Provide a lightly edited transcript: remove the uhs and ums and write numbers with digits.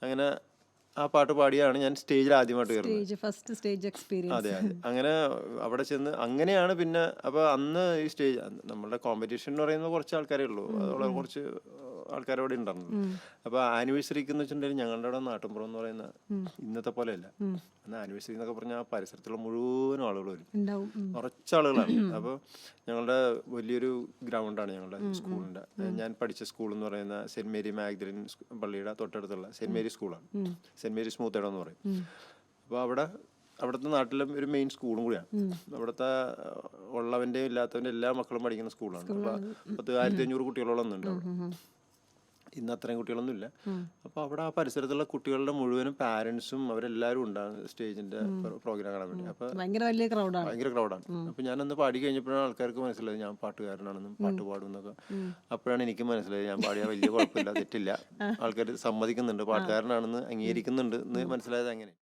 അങ്ങനെ ആ പാട്ട് പാടിയാണ് ഞാൻ സ്റ്റേജിൽ ആദ്യമായിട്ട് കയറുന്നത്. First stage experience. അതെ അതെ. അങ്ങനെ അവിടെ ചെന്ന് അങ്ങനെയാണ് പിന്നെ അപ്പോൾ അന്ന് ഈ സ്റ്റേജ് നമ്മളുടെ കോമ്പറ്റീഷൻ എന്ന് പറയുന്നത് കുറച്ച് ആൾക്കാരേ ഉള്ളൂ, അതുള്ള കുറച്ച് ആൾക്കാരവിടെ ഉണ്ടായിരുന്നു. അപ്പോൾ ആനിവേഴ്സറിക്ക് എന്ന് വെച്ചിട്ടുണ്ടെങ്കിൽ ഞങ്ങളുടെ അവിടെ നാട്ടിൻപുറം എന്ന് പറയുന്ന ഇന്നത്തെ പോലെയല്ല. എന്നാൽ ആനിവേഴ്സറി എന്നൊക്കെ പറഞ്ഞാൽ ആ പരിസരത്തുള്ള മുഴുവൻ ആളുകൾ വരും, കുറച്ച് ആളുകളാണ്. അപ്പോൾ ഞങ്ങളുടെ വലിയൊരു ഗ്രൗണ്ടാണ് ഞങ്ങളുടെ സ്കൂളിൻ്റെ. ഞാൻ പഠിച്ച സ്കൂൾ എന്ന് പറയുന്ന സെൻറ് മേരി മാഗ്ദലിൻ പള്ളിയുടെ തൊട്ടടുത്തുള്ള സെൻറ് മേരി സ്കൂളാണ്, സെൻറ് മേരീസ് മൂത്തേടം എന്ന് പറയും. അപ്പോൾ അവിടുത്തെ നാട്ടിലും ഒരു മെയിൻ സ്കൂളും കൂടിയാണ്. അവിടുത്തെ ഉള്ളവൻ്റെയും ഇല്ലാത്തവൻ്റെ എല്ലാ മക്കളും പഠിക്കുന്ന സ്കൂളാണ്. അപ്പോൾ 1500 കുട്ടികളോളം ഉണ്ട് അവിടെ. ഇന്ന് അത്രയും കുട്ടികളൊന്നും ഇല്ല. അപ്പോൾ അവിടെ ആ പരിസരത്തുള്ള കുട്ടികളുടെ മുഴുവനും പാരൻസും അവരെല്ലാവരും ഉണ്ടാകും സ്റ്റേജിന്റെ പ്രോഗ്രാം കാണാൻ വേണ്ടി. അപ്പോൾ ഭയങ്കര ക്രൗഡാണ്. അപ്പോൾ ഞാനന്ന് പാടി കഴിഞ്ഞപ്പോഴാണ് ആൾക്കാർക്ക് മനസ്സിലായത് ഞാൻ പാട്ടുകാരനാണെന്നും പാട്ട് പാടും എന്നൊക്കെ. അപ്പോഴാണ് എനിക്ക് മനസ്സിലായത് ഞാൻ പാടിയാൽ വലിയ കുഴപ്പമില്ല, തെറ്റില്ല, ആൾക്കാർ സമ്മതിക്കുന്നുണ്ട്, പാട്ടുകാരനാണെന്ന് അംഗീകരിക്കുന്നുണ്ട് എന്ന് മനസ്സിലായത് അങ്ങനെ.